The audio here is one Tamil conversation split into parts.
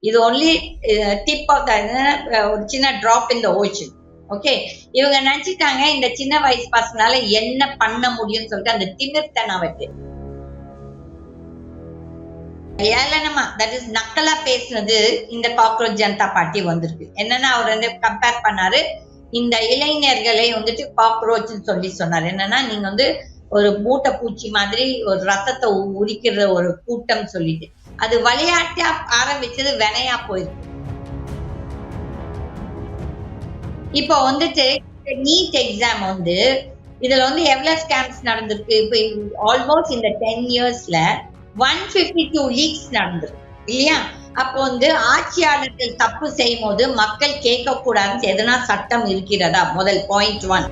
இது ஒன்லி டிப் ஆஃப் த ஒரு சின்ன டிராப் இன் த ஓஷன். ஓகே, இவங்க நினைச்சிட்டாங்க இந்த சின்ன வயசு பசங்களால என்ன பண்ண முடியும்னு சொல்லிட்டு அந்த திமிர்த்தனம் வச்சு ஏளனமா தட் இஸ் நக்கலா பேசுனது இந்த காக்ரோச் ஜனதா பார்ட்டி வந்திருக்கு. என்னன்னா அவர் வந்து கம்பேர் பண்ணாரு, இந்த இளைஞர்களை வந்துட்டு காக்ரோச் சொல்லி சொன்னார். என்னன்னா நீங்க வந்து ஒரு மூட்டை பூச்சி மாதிரி ஒரு ரத்தத்தை உரிக்கிற ஒரு கூட்டம் சொல்லிட்டு அது விளையாட்டா ஆரம்பிச்சது வினையா போயிருக்கு. இப்போ வந்துட்டு நீட் எக்ஸாம் வந்து இதுல வந்து எவ்வளவு ஸ்கேம்ஸ் நடந்திருக்கு. இப்போ ஆல்மோஸ்ட் இந்த 10 இயர்ஸ்ல 152 லீக்ஸ் நடந்திருக்கு இல்லையா? அப்போ வந்து ஆட்சியாளர்கள் தப்பு செய்யும் போது மக்கள் கேட்க கூடாதுன்னு எதனா சட்டம் இருக்கிறதா? முதல் பாயிண்ட் 1.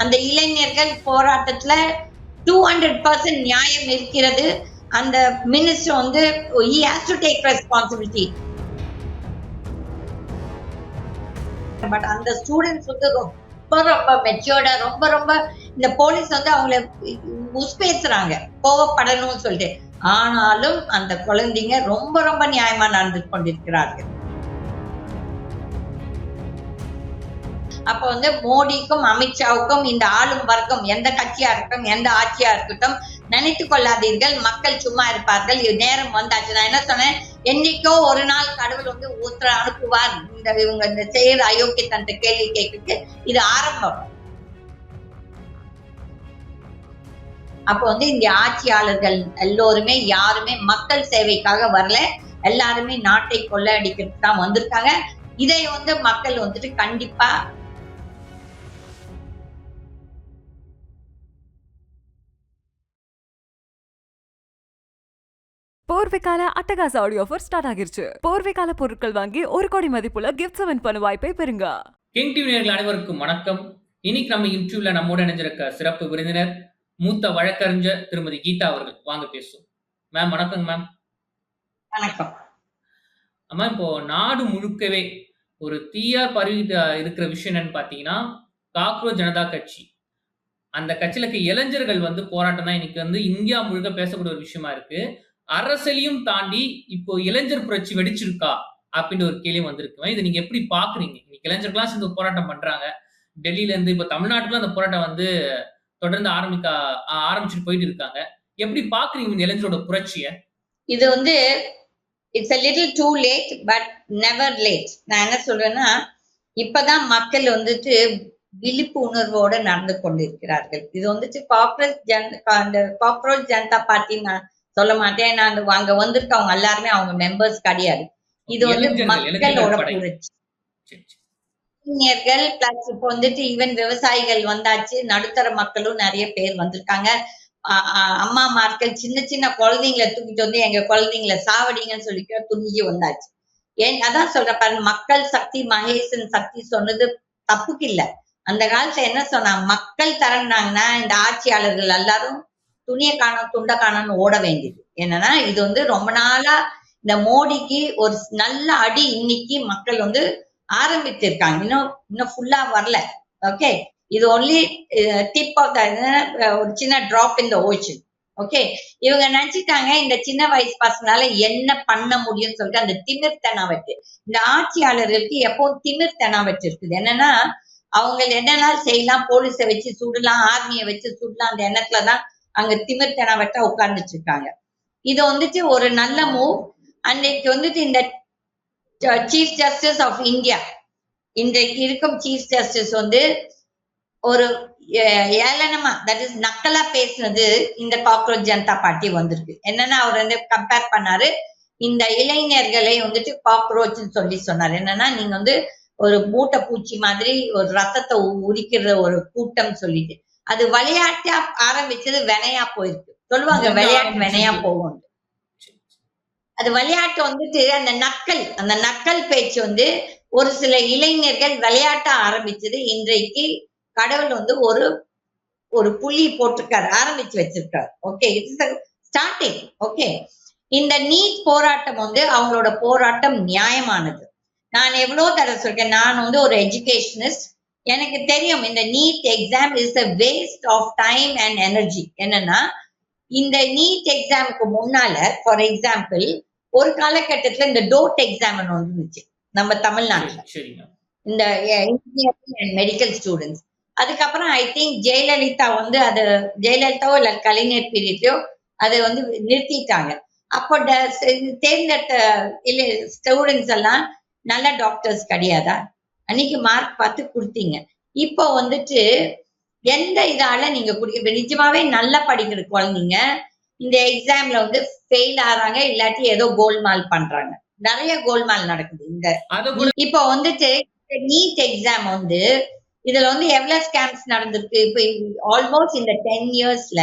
அந்த இளைஞர்கள் போராட்டத்துல 200% நியாயம் இருக்கிறது. அந்த மினிஸ்டர் வந்து he has to take responsibility. But அந்த ஸ்டூடெண்ட்ஸ் வந்து ரொம்ப ரொம்ப மெச்சூர்டா ரொம்ப இந்த போலீஸ் வந்து அவங்கள உஸ்பேசுறாங்க கோவப்படணும்னு சொல்லிட்டு. ஆனாலும் அந்த குழந்தைங்க ரொம்ப நியாயமா நடந்து கொண்டிருக்கிறார்கள். அப்ப வந்து மோடிக்கும் அமித்ஷாவுக்கும் இந்த ஆளும் வர்க்கம் எந்த கட்சியா இருக்கட்டும் எந்த ஆட்சியா இருக்கட்டும் நினைத்து கொள்ளாதீர்கள், மக்கள் சும்மா இருப்பார்கள். நேரம் வந்தாச்சு. நான் என்ன சொன்னேன், என்னைக்கோ ஒரு நாள் கடவுள் வந்து ஒருத்தர் அனுப்புவார் இவங்க இந்த செய்யற அயோக்கியத்தனத்தை கேள்வி கேட்க. இது ஆரம்பம். அப்ப வந்து இந்த ஆட்சியாளர்கள் எல்லோருமே யாருமே மக்கள் சேவைக்காக வரல, எல்லாருமே நாட்டை கொள்ளையடிக்கிறதுக்கு தான் வந்திருக்காங்க. இதை வந்து மக்கள் வந்துட்டு கண்டிப்பா போர்வைக்கால அட்டகாச ஆடியோ ஆஃபர் ஸ்டார்ட் ஆகிருச்சு. போர்வைக்கால பொருட்கள் வாங்கி 1 கோடி மதிப்புள்ள கிஃப்ட்ஸ் வின் பண்ண வாய்ப்பை பெறுங்க. கிங் டிவி நேயர்கள் அனைவருக்கும் வணக்கம். இன்னைக்கு நம்ம இன்டர்வியூல நம்மோட இணைஞ்சிருக்க சிறப்பு விருந்தினர் மூத்த வழக்கறிஞர் திருமதி கீதா அவர்கள். வாங்க பேசுவோம். மேம் வணக்கங்க மேம். வணக்கம். அம்மா, இப்போ நாடு முழுக்கவே ஒரு தீயா பரவிட்டு இருக்கிற விஷயம் என்னன்னு பாத்தீங்கன்னா காக்ரோச் ஜனதா கட்சி. அந்த கட்சியில இருக்க இளைஞர்கள் வந்து போராட்டம் தான் இன்னைக்கு வந்து இந்தியா முழுக்க பேசக்கூடிய ஒரு விஷயமா இருக்கு. அரசியலையும் தாண்டி இப்போ இளைஞர் புரட்சி வெடிச்சிருக்கா அப்படின்னு ஒரு கேள்வி வந்திருக்கு. இதை நீங்க எப்படி பாக்குறீங்க? இன்னைக்கு இளைஞர்கள்லாம் சேர்ந்து போராட்டம் பண்றாங்க. டெல்லியில இருந்து இப்ப தமிழ்நாட்டுல அந்த போராட்டம் வந்து தொடர்ந்து ஆரம்பிச்சுட்டு போயிட்டு இருக்காங்க. எப்படி பாக்குறீங்க இந்த இளைஞரோட புரட்சிய? இது வந்து it's a little too late but never late. நான் என்ன சொல்றேன்னா, இப்பதான் மக்கள் வந்துட்டு விழிப்பு உணர்வோடு நடந்து கொண்டிருக்கிறார்கள். இது வந்துட்டு காக்ரோச் ஜனதா பார்ட்டி நான் சொல்ல மாட்டேன். நான் அங்க வந்திருக்கவங்க எல்லாருமே அவங்க மெம்பர்ஸ் கிடையாது. இது வந்து மக்களோட புரட்சி. இளைஞர்கள் பிளஸ் இப்போ வந்துட்டு ஈவன் விவசாயிகள் வந்தாச்சு, நடுத்தர மக்களும் நிறைய பேர் வந்திருக்காங்க. அம்மாமார்கள் சின்ன குழந்தைங்களை தூக்கிட்டு வந்து எங்க குழந்தைங்களை சாவடிங்கன்னு சொல்லிட்டு துணிஞ்சு வந்தாச்சு. அதான் சொல்ற பாருங்க, மக்கள் சக்தி மகேசன் சக்தி சொன்னது தப்புக்கு இல்ல. அந்த காலத்துல என்ன சொன்னா, மக்கள் திரண்டாங்கன்னா இந்த ஆட்சியாளர்கள் எல்லாரும் துணியை காணும் துண்டை காணும்னு ஓட வேண்டியது. என்னன்னா இது வந்து ரொம்ப நாளா இந்த மோடிக்கு ஒரு நல்ல அடி இன்னைக்கு மக்கள் வந்து ஆரம்பித்திருக்காங்க. இன்னும் ஃபுல்லா வரல. ஓகே, இது ஒன்லி டிப் ஆஃப் த ஒரு சின்ன டிராப் இன் த ஓஷன். ஓகே, இவங்க நினைச்சிட்டாங்க இந்த சின்ன வயசு பசங்களால என்ன பண்ண முடியும்னு சொல்லிட்டு அந்த திமிர்த்தனம் வச்சு. இந்த ஆட்சியாளர்களுக்கு எப்பவும் திமிர்த்தனம் வச்சு இருக்குது. என்னன்னா அவங்க என்னெல்லாம் செய்யலாம், போலீஸை வச்சு சுடலாம், ஆர்மியை வச்சு சுடலாம், அந்த எண்ணத்துலதான் அங்க திமிர்த்தனம் வட்டா உட்கார்ந்துட்டு இருக்காங்க. இது வந்துட்டு ஒரு நல்ல மூவ். அன்னைக்கு வந்துட்டு இந்த சீஃப் ஜஸ்டிஸ் ஆஃப் இந்தியா, இன்றைக்கு இருக்கும் சீஃப் ஜஸ்டிஸ் வந்து ஒரு ஏளனமா தட் இஸ் நக்கலா பேசுனது இந்த காக்ரோச் ஜனதா பார்ட்டி வந்திருக்கு. என்னன்னா அவர் வந்து கம்பேர் பண்ணாரு, இந்த இளைஞர்களை வந்துட்டு காக்ரோச் சொல்லி சொன்னார். என்னன்னா நீங்க வந்து ஒரு மூட்டை பூச்சி மாதிரி ஒரு ரத்தத்தை உரிக்கிற ஒரு கூட்டம் சொல்லிட்டு அது விளையாட்டா ஆரம்பிச்சது வினையா போயிருக்கு. சொல்லுவாங்க விளையாட்டு வினையா போகும். அது விளையாட்டு வந்துட்டு அந்த நக்கல் பேச்சு வந்து ஒரு சில இளைஞர்கள் விளையாட்டா ஆரம்பிச்சது. இன்றைக்கு கடவுள் வந்து ஒரு புள்ளி போட்டிருக்காரு, ஆரம்பிச்சு வச்சிருக்காரு. Okay, it's starting. ஓகே, இந்த நீட் போராட்டம் வந்து அவங்களோட போராட்டம் நியாயமானது. நான் எவ்வளவு தடவை சொல்றேன், நான் வந்து ஒரு எஜுகேஷனிஸ்ட். எனக்கு தெரியும் இந்த NEET exam is a waste of time and energy. என்னன்னா இந்த நீட் எக்ஸாமுக்கு முன்னால ஃபார் எக்ஸாம்பிள் ஒரு காலகட்டத்துல இந்த டோட் எக்ஸாம் ஒன்று இருந்துச்சு நம்ம தமிழ்நாட்டுல, சரிங்க. இந்த இன்ஜினியரிங் அண்ட் மெடிக்கல் ஸ்டூடெண்ட்ஸ். அதுக்கப்புறம் ஐ திங்க் ஜெயலலிதா வந்து அது ஜெயலலிதாவோ இல்ல கலைஞர் பீரியட்லயோ அதை வந்து நிறுத்திட்டாங்க. அப்போ தேர்ந்தெடுத்த இல்ல ஸ்டூடெண்ட்ஸ் எல்லாம் நல்ல டாக்டர்ஸ் கிடையாதா? அன்னைக்கு மார்க் பார்த்து கொடுத்தீங்க. இப்போ வந்துட்டு எந்த இதால நீங்க நிஜமாவே நல்லா படிக்கிற குழந்தைங்க இந்த எக்ஸாம்ல வந்து ஃபெயில் ஆறாங்க, இல்லாட்டி ஏதோ கோல்மால் பண்றாங்க. நிறைய கோல்மால் நடக்குது. இந்த இப்போ வந்துட்டு நீட் எக்ஸாம் வந்து இதுல வந்து எவ்வளவு ஸ்கேம்ஸ் நடந்திருக்கு. இப்ப ஆல்மோஸ்ட் இந்த 10 இயர்ஸ்ல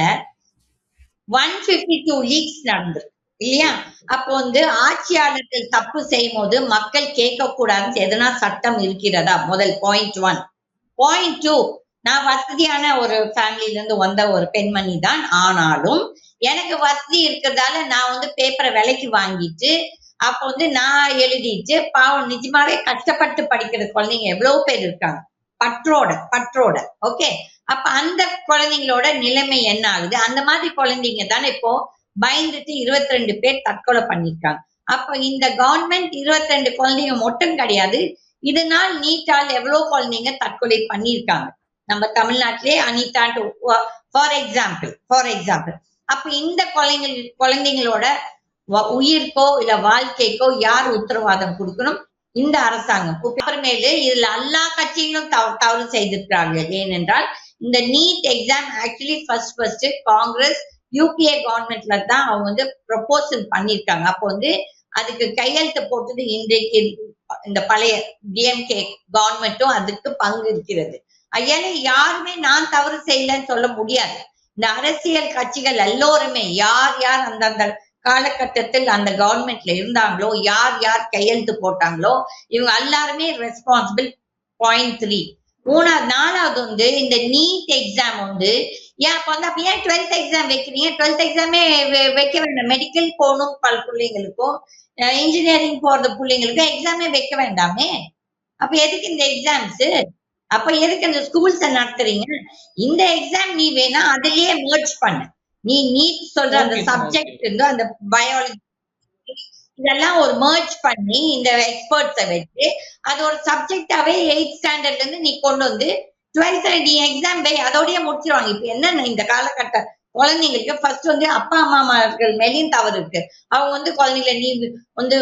152 லீக்ஸ் நடந்திருக்கு இல்லையா? அப்போ வந்து ஆட்சியாளர்கள் தப்பு செய்யும் போது மக்கள் கேட்க கூடாதுன்னு எதனா சட்டம் இருக்கிறதா? முதல் பாயிண்ட் 1. பாயிண்ட் 2, நான் வசதியான ஒரு ஃபேமிலில இருந்து வந்த ஒரு பெண்மணி தான். ஆனாலும் எனக்கு வசதி இருக்கிறதால நான் வந்து பேப்பரை விலைக்கு வாங்கிட்டு அப்ப வந்து நான் எழுதிட்டு பாவம் நிஜமாவே கஷ்டப்பட்டு படிக்கிற குழந்தைங்க எவ்வளவு பேர் இருக்காங்க பற்றோட. ஓகே, அப்ப அந்த குழந்தைங்களோட நிலைமை என்ன ஆகுது? அந்த மாதிரி குழந்தைங்க தானே இப்போ பயந்துட்டு 22 பேர் தற்கொலை பண்ணிருக்காங்க. அப்ப இந்த கவர்மெண்ட் 22 குழந்தைங்க மட்டும் கிடையாது, இதனால் நீட்டால் எவ்வளவு குழந்தைங்க தற்கொலை பண்ணிருக்காங்க நம்ம தமிழ்நாட்டிலே. அனிதான்ட்டு ஃபார் எக்ஸாம்பிள். அப்ப இந்த குழந்தைங்களோட உயிர்க்கோ இல்ல வாழ்க்கைக்கோ யார் உத்தரவாதம் கொடுக்கணும்? இந்த அரசாங்கம். அப்புறமேலு இதுல எல்லா கட்சிகளும் தவறு செய்திருக்கிறார்கள். ஏனென்றால் இந்த NEET exam actually first Congress UPA கவர்மெண்ட்ல தான் அவங்க வந்து ப்ரொபோசல் பண்ணிருக்காங்க. அப்போ வந்து அதுக்கு கையெழுத்து போட்டது இன்றைக்கு இந்த பழைய டிஎம்கே கவர்மெண்ட்டும் அதுக்கு பங்கு இருக்கிறது. அதனால யாருமே நான் தவறு செய்யலன்னு சொல்ல முடியாது. இந்த அரசியல் கட்சிகள் எல்லோருமே யார் அந்தந்த காலகட்டத்தில் அந்த கவர்மெண்ட்ல இருந்தாங்களோ, யார் கையெழுத்து போட்டாங்களோ இவங்க எல்லாருமே ரெஸ்பான்சிபிள். பாயிண்ட் 3. 4வது வந்து இந்த நீட் எக்ஸாம் வந்து அப்ப வந்து அப்ப ஏன் 12th எக்ஸாம் வைக்கிறீங்க? 12th எக்ஸாமே வைக்க வேண்டாம். மெடிக்கல் போகணும் பல பிள்ளைங்களுக்கும், இன்ஜினியரிங் போறது பிள்ளைங்களுக்கும் எக்ஸாமே வைக்க வேண்டாமே. அப்ப எதுக்கு இந்த எக்ஸாம்ஸ்? அப்ப எதுக்கு அந்த ஸ்கூல்ஸ் நடத்துறீங்க? இந்த எக்ஸாம் நீ வேணா அதுலயே மெர்ஜ் பண்ணு. நீ நீட் சொல்ற அந்த சப்ஜெக்ட் இருந்து அந்த பயாலஜி இதெல்லாம் ஒரு மெர்ஜ் பண்ணி இந்த எக்ஸ்பர்ட்ஸை வச்சு அது ஒரு சப்ஜெக்டாவே 8th ஸ்டாண்டர்ட்ல இருந்து நீ கொண்டு வந்து 12th நீ எக்ஸாம் அதோடய முடிச்சிருவாங்க. இப்ப என்ன இந்த காலகட்ட குழந்தைங்களுக்கு ஃபர்ஸ்ட் வந்து அப்பா அம்மாமார்கள் மேலேயும் தவறு இருக்கு. அவங்க வந்து குழந்தைங்களை நீ வந்து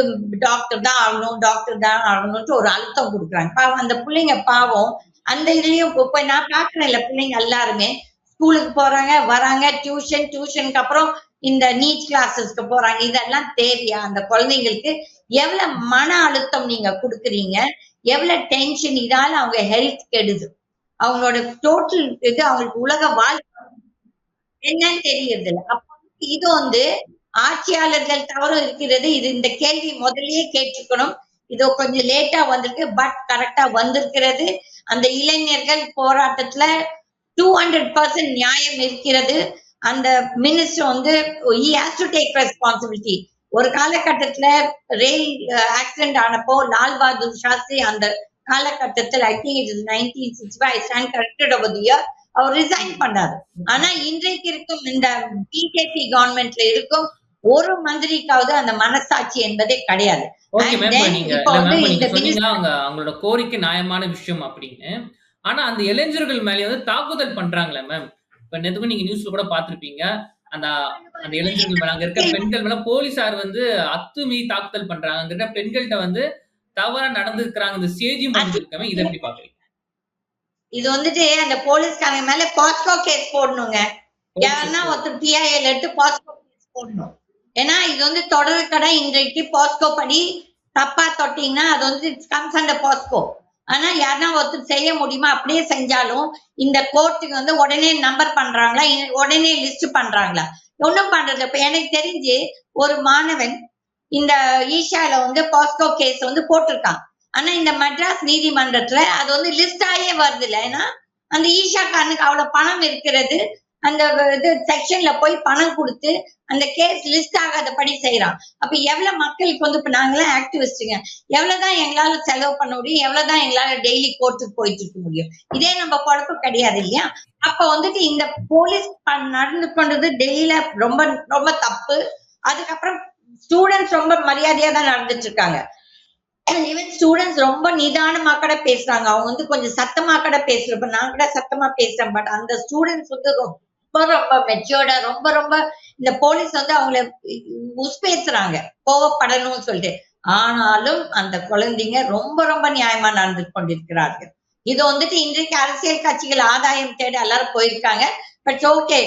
டாக்டர் தான் ஆகணும்ட்டு ஒரு அழுத்தம் கொடுக்குறாங்க. பாவம் அந்த பிள்ளைங்க பாவம் அந்த இதுலயும் இப்ப நான் பாக்குறேன் இல்ல பிள்ளைங்க எல்லாருமே ஸ்கூலுக்கு போறாங்க வராங்க, டியூஷனுக்கு அப்புறம் இந்த நீட் கிளாஸஸ்க்கு போறாங்க. இதெல்லாம் தேவையா? அந்த குழந்தைங்களுக்கு எவ்வளவு மன அழுத்தம் நீங்க கொடுக்குறீங்க, எவ்வளவு டென்ஷன். இதால அவங்க ஹெல்த் கெடுது, அவங்களோட டோட்டல் இது அவங்களுக்கு உலக வாழ்க்கை என்னன்னு தெரியறது இல்லை. அப்ப இது வந்து ஆட்சியாளர்கள் தவறும் இருக்கிறது. இது இந்த கேள்வி முதல்லயே கேட்டுக்கணும். இது கொஞ்சம் லேட்டா வந்திருக்கு, பட் கரெக்டா வந்திருக்கிறது. அந்த இளைஞர்கள் போராட்டத்துல 200% நியாயம் இருக்கிறது. அந்த மினிஸ்டர் வந்து he has to take responsibility. ஒரு காலகட்டத்துல ரயில் ஆக்சிடென்ட் ஆனப்போ லால் பகதூர் சாஸ்திரி அந்த காலகட்டத்தில் I think it is 1965 I stand corrected over the year அவர் ரிசைன் பண்ணாரு. ஆனா இன்றைக்கு இருக்கும் இந்த பிஜேபி கவர்மெண்ட்ல இருக்கும் ஒரு மந்திரிக்காவது அந்த மனசாட்சி என்பதே கிடையாது. அவங்களோட கோரிக்கை நியாயமான விஷயம் அப்படின்னு. ஆனா அந்த இளைஞர்கள் மேலே வந்து தாக்குதல் பண்றாங்களே மேம். இப்ப நேத்துக்கு நீங்க நியூஸ்ல கூட பாத்திருப்பீங்க. அந்த இளைஞர்கள் மேல அங்க இருக்க பெண்கள் மேல போலீசார் வந்து அத்துமீறி தாக்குதல் பண்றாங்க. அங்க இருக்க பெண்கள்கிட்ட வந்து தவறா நடந்துக்கிறாங்க. இந்த சேஜியும் பண்ணிருக்காங்க. இதை எப்படி பாக்குறீங்க? இது வந்துட்டு அந்த போலீஸ்காரங்க மேல பாஸ்கோ கேஸ் போடணுங்க. யாருன்னா ஒருத்தர் பிஐஎல் எடுத்து பாஸ்கோ கேஸ் போடணும். ஏன்னா இது வந்து தொடர் கடை. இன்றைக்கு பாஸ்கோ படி தப்பா தொட்டீங்கன்னா அது வந்து கம்ஸ் அண்டர் பாஸ்கோ. ஆனா யாருன்னா ஒருத்தர் செய்ய முடியுமா? அப்படியே செஞ்சாலும் இந்த கோர்ட்டுக்கு வந்து உடனே நம்பர் பண்றாங்களா, உடனே லிஸ்ட் பண்றாங்களா? ஒன்னும் பண்றது. இப்ப எனக்கு தெரிஞ்சு ஒரு மாணவன் இந்த ஈஷால வந்து பாஸ்கோ கேஸ் வந்து போட்டிருக்கான். ஆனா இந்த மெட்ராஸ் நீதிமன்றத்துல அது வந்து லிஸ்ட் ஆகியே வருது இல்லை. ஏன்னா அந்த ஈஷா காரனுக்கு அவ்வளவு பணம் இருக்கிறது. அந்த இது செக்ஷன்ல போய் பணம் கொடுத்து அந்த கேஸ் லிஸ்ட் ஆகாதபடி செய்யறான். அப்ப எவ்வளவு மக்களுக்கு வந்து இப்ப நாங்களாம் ஆக்டிவிஸ்டுங்க, எவ்வளவுதான் எங்களால செலவு பண்ண முடியும், எவ்வளவுதான் எங்களால டெய்லி கோர்ட்டுக்கு போயிட்டு இருக்க முடியும்? இதே நம்ம குழப்பம் கிடையாது இல்லையா? அப்ப வந்துட்டு இந்த போலீஸ் நடந்து கொண்டது டெல்லியில ரொம்ப ரொம்ப தப்பு. அதுக்கப்புறம் ஸ்டூடெண்ட்ஸ் ரொம்ப மரியாதையா தான் நடந்துட்டு இருக்காங்க. ஈவன் ஸ்டூடெண்ட்ஸ் ரொம்ப நிதானமா கூட பேசுறாங்க. அவங்க வந்து கொஞ்சம் சத்தமா கூட பேசுறப்ப நான் கூட சத்தமா பேசுறேன். பட் அந்த ஸ்டூடெண்ட்ஸ் வந்து ரொம்ப ரொம்ப மெச்சூர்டா ரொம்ப ரொம்ப இந்த போலீஸ் வந்து அவங்கள உஸ்பேத்துறாங்க கோவப்படணும்னு சொல்லிட்டு. ஆனாலும் அந்த குழந்தைங்க ரொம்ப ரொம்ப நியாயமா நடந்து கொண்டிருக்கிறார்கள். இது வந்துட்டு இன்றைக்கு அரசியல் கட்சிகள் ஆதாயம் தேட எல்லாரும் போயிருக்காங்க. But okay,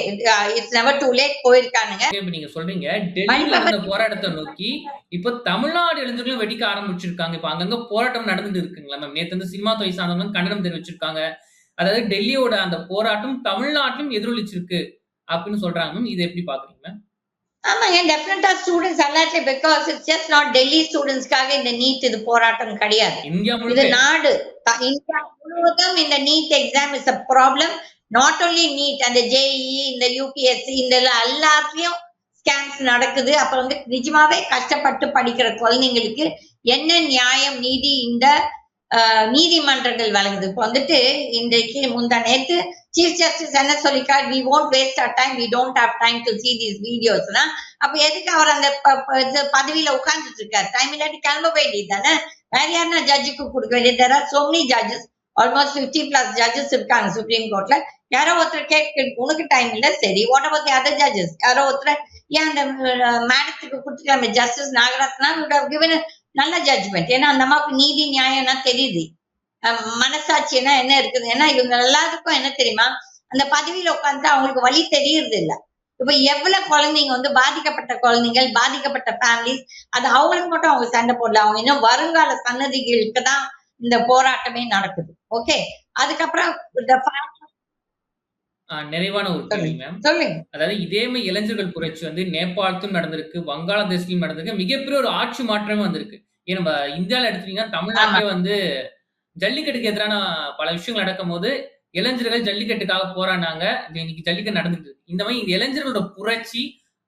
it's never too late போயிருக்கானுங்க. இப்ப நீங்க சொல்றீங்க டெல்லியில நடந்த போராட்டத்தை நோக்கி இப்ப தமிழ்நாடு இளைஞர்களும் வெடிக்க ஆரம்பிச்சிருக்காங்க. இப்ப அங்கங்க போராட்டம் நடந்துட்டு இருக்குங்களா மேம்? நேத்து வந்து சினிமா துறை சார்ந்தவங்க கண்டனம் தெரிவிச்சிருக்காங்க. அதாவது டெல்லியோட அந்த போராட்டம் தமிழ்நாட்டிலும் எதிரொலிச்சிருக்கு அப்படின்னு சொல்றாங்க மேம். இதை எப்படி பாக்குறீங்க மேம்? ஆமாங்க, டெஃபினட்டா ஸ்டூடெண்ட்ஸ் எல்லாத்துலயும் because it's just not Delhi ஸ்டூடெண்ட்ஸ்க்காக இந்த நீட் இது போராட்டம் கிடையாது. இந்தியா இது முழுக்க நாடு இந்தியா முழுவதும் இந்த NEET exam is a problem. Not only NEET, அந்த ஜேஇஇ, இந்த யூபிஎஸ்சி, இந்த எல்லாத்துலயும் ஸ்கேம்ஸ் நடக்குது. அப்ப வந்து நிஜமாவே கஷ்டப்பட்டு படிக்கிற குழந்தைங்களுக்கு என்ன நியாயம் நீதி இந்த நீதிமன்றங்கள் வழங்குது. இப்ப வந்துட்டு இன்றைக்கு முந்தா நேத்து சீஃப் ஜஸ்டிஸ் என்ன சொல்லிருக்கார், we won't waste our time, we don't have time to see these videos. அப்ப எதுக்கு அவர் அந்த பதவியில உட்கார்ந்துட்டு இருக்காரு? டைம் இல்லாட்டி கிளம்ப வேண்டியது தானே? வேற யாருன்னா ஜட்ஜுக்கு கொடுக்க வேண்டியது. there are so many judges, almost 50+ judges இருக்காங்க சுப்ரீம் கோர்ட்ல. யாரோ ஒருத்தர் கேட்க உனக்கு டைம் இல்ல, சரி what about the other judges? யாரோ ஒருத்தர் ஏன் அந்த மேடத்துக்கு கொடுத்துருக்காங்க, justice Nagarathna would have given a நல்ல ஜட்ஜ்மெண்ட். ஏன்னா அந்த அம்மாவுக்கு நீதி நியாயம்னா தெரியுது, மனசாட்சினா என்ன இருக்குது. ஏன்னா இவங்க எல்லாருக்கும் என்ன தெரியுமா, அந்த பதவியில உட்கார்ந்து அவங்களுக்கு வழி தெரியறது இல்ல. இப்ப எவ்வளவு குழந்தைங்க வந்து பாதிக்கப்பட்ட குழந்தைகள், பாதிக்கப்பட்ட ஃபேமிலிஸ், அது அவங்களுக்கு மட்டும் அவங்க சண்டை போடல, அவங்க இன்னும் வருங்கால சன்னதிகளுக்கு தான் இந்த போராட்டமே நடக்குது. ஓகே, அதுக்கப்புறம் நிறைவான ஒரு கேள்வி மேம். சொல்லுங்க. அதாவது இதே மாதிரி இளைஞர்கள் புரட்சி வந்து நேபாளத்திலும் நடந்திருக்கு, வங்காளதேசத்திலும் நடந்திருக்கு, மிகப்பெரிய ஒரு ஆட்சி மாற்றமே வந்திருக்கு. ஏன் நம்ம இந்தியாவில எடுத்துட்டீங்கன்னா தமிழ்நாட்டிலே வந்து ஜல்லிக்கட்டுக்கு எதிரான பல விஷயங்கள் நடக்கும் போது இளைஞர்கள் ஜல்லிக்கட்டுக்காக போராடினாங்க. இன்னைக்கு ஜல்லிக்கட்டு நடந்துட்டு இருக்கு. இந்த மாதிரி இந்த இளைஞர்களோட புரட்சி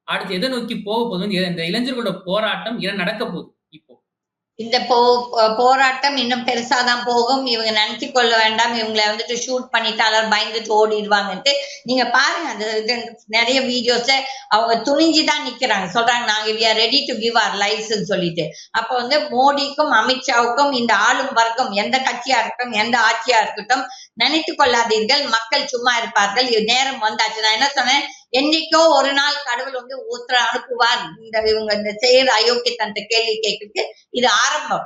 அடுத்து எதை நோக்கி போக போகுது, இந்த இளைஞர்களோட போராட்டம் என்ன நடக்க போகுது இப்போ? இந்த போராட்டம் இன்னும் பெருசாதான் போகும். இவங்க நினைச்சு கொள்ள வேண்டாம் இவங்களை வந்துட்டு ஷூட் பண்ணிட்டு எல்லாரும் பயந்துட்டு ஓடிடுவாங்கன்ட்டு. நீங்க பாருங்க அந்த நிறைய வீடியோஸ்ல அவங்க துணிஞ்சுதான் நிக்கிறாங்க, சொல்றாங்க நாங்க we are ready to give our lives சொல்லிட்டு. அப்ப வந்து மோடிக்கும் அமித்ஷாவுக்கும் இந்த ஆளும் வர்க்கம் எந்த கட்சியா இருக்கட்டும் எந்த ஆட்சியா இருக்கட்டும் நினைத்து கொள்ளாதீர்கள், மக்கள் சும்மா இருப்பார்கள். இது நேரம் வந்தாச்சு. நான் என்ன சொன்னேன், என்னைக்கோ ஒரு நாள் கடவுள் வந்து ஒருத்தர் அனுப்புவார் இவங்க இந்த செய்யற அயோக்கியத்தனத்தை கேள்வி கேட்கறதுக்கு. இது ஆரம்பம்,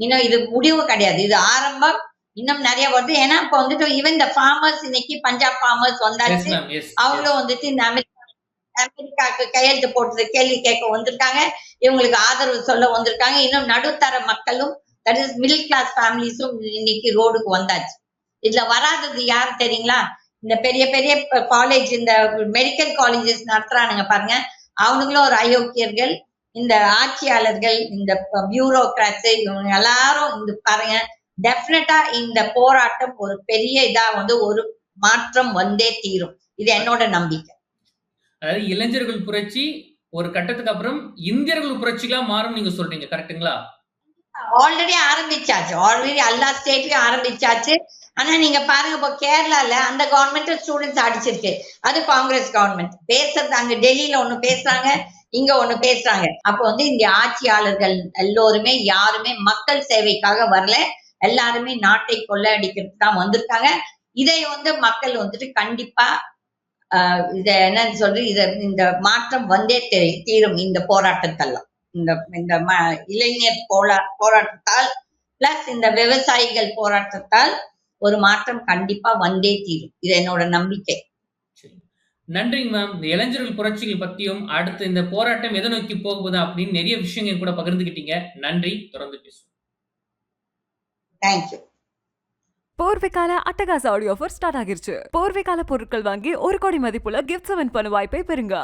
இன்னும் இது முடிவு கிடையாது, இது ஆரம்பம். இன்னும் நிறைய வருது. ஏன்னா இப்ப வந்துட்டு ஈவன் இந்த ஃபார்மர்ஸ் இன்னைக்கு பஞ்சாப் ஃபார்மர்ஸ் வந்தாச்சு, அவங்களும் வந்துட்டு இந்த அமெரிக்காவுக்கு கையெழுத்து போட்டது கேள்வி கேட்க வந்திருக்காங்க, இவங்களுக்கு ஆதரவு சொல்ல வந்திருக்காங்க. இன்னும் நடுத்தர மக்களும் தட் இஸ் மிடில் கிளாஸ் ஃபேமிலிஸும் இன்னைக்கு ரோடுக்கு வந்தாச்சு. இதுல வராதது யாரு தெரியுங்களா, இந்த பெரிய பெரிய காலேஜ், இந்த மெடிக்கல் காலேஜஸ் நடத்துறானுங்க பாருங்க, அவனுங்களும் ஒரு அயோக்கியர்கள். இந்த ஆட்சியாளர்கள், இந்த பியூரோக்ராட்ஸ், இவங்க எல்லாரும் இந்த பாருங்க. டெஃபினட்டா இந்த போராட்டம் ஒரு பெரிய இதா வந்து ஒரு மாற்றம் வந்தே தீரும், இது என்னோட நம்பிக்கை. அதாவது இளைஞர்கள் புரட்சி ஒரு கட்டத்துக்கு அப்புறம் இந்தியர்கள் புரட்சிகளா மாறும் நீங்க சொல்றீங்க, கரெக்ட்டுங்களா? ஆல்ரெடி ஆரம்பிச்சாச்சு, ஆல்ரெடி எல்லா ஸ்டேட்லயும் ஆரம்பிச்சாச்சு. ஆனா நீங்க பாருங்க, இப்போ கேரளால அந்த கவர்மெண்ட் ஸ்டூடெண்ட்ஸ் அடிச்சிருக்கு, அது காங்கிரஸ் கவர்மெண்ட் பேசுறது. அங்க டெல்லியில ஒண்ணு பேசுறாங்க, இங்க ஒண்ணு பேசுறாங்க. அப்ப வந்து இந்த ஆட்சியாளர்கள் எல்லோருமே யாருமே மக்கள் சேவைக்காக வரல, எல்லாருமே நாட்டை கொள்ளையடிக்கிறதுக்கு தான் வந்திருக்காங்க. இதை வந்து மக்கள் வந்துட்டு கண்டிப்பா இத என்னன்னு சொல்லி இந்த மாற்றம் வந்தே தீரும். இந்த போராட்டத்தெல்லாம் இந்த இளைஞர் போராட்டத்தால் பிளஸ் இந்த விவசாயிகள் போராட்டத்தால் ஒரு மாற்றம் கண்டிப்பா வந்தே தீரும், இது என்னோட நம்பிக்கை. நன்றிங்க மேம். இந்த இளைஞர்கள் புரட்சிகள் பத்தியும் அடுத்து இந்த போராட்டம் எதை நோக்கி போகுது அப்படின்னு நிறைய விஷயங்கள் கூட பகிர்ந்துக்கிட்டீங்க. நன்றி, தொடர்ந்து பேசுவோம். தேங்க்யூ. போர்வைக்கால அட்டகாச ஆடியோ ஆஃபர் ஸ்டார்ட் ஆகிருச்சு. போர்வைக்கால பொருட்கள் வாங்கி 1 கோடி மதிப்புள்ள கிஃப்ட்ஸ் வின் பண்ண வாய்ப்பை பெறுங்க.